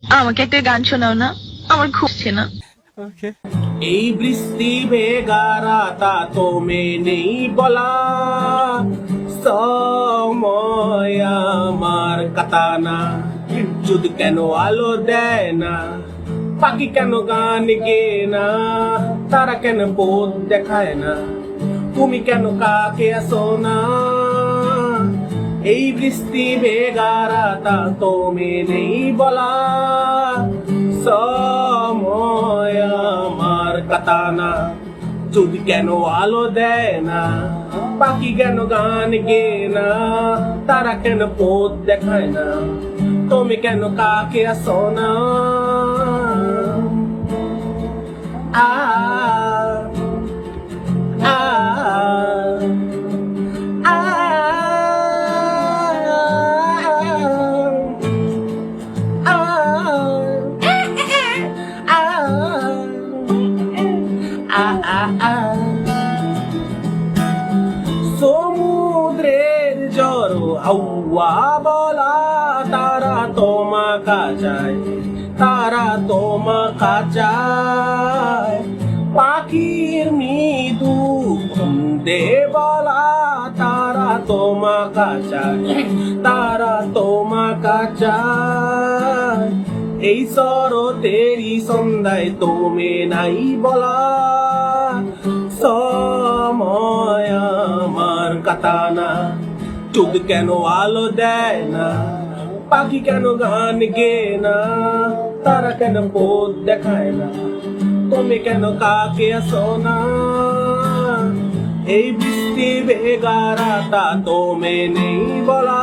আমাকে একটা গান শোনাও না, আমার খুঁজছে না। এই বৃষ্টি বেগারাতা তোমে নেই বলা সময় আমার কাটানা যদি কেন আলো দেয় না পাখি কেন গান গে না তারা কেন পথ দেখায় না তুমি কেন কাকে আসো না এই বৃষ্টি বেগারাতা তোমে নেই বলা সময় আমার কাটানা যদি কেন আলো দেয় না পাখি কেন গান গে না তারা কেন পথ দেখায় না তুমি কেন কাকে আসো না আ আ আ সমুদ্রের জড় হাওয়া বলা তারা তোমাকা চায় তারা তোমাকা চায় পাখির মৃদু দে বলা তারা তোমাকা চায় তারা তোমাকা চায় এই শরতেরই সন্ধ্যায় তুমি নাই বলা সময় আমার কাটানা চোখ কেন আলো দেয় না পাখি কেন গান গে না তারা কেন পথ দেখায় না তুমি কেন কাকে আসো না এই বৃষ্টি বেগারাতা তোমে নেই বলা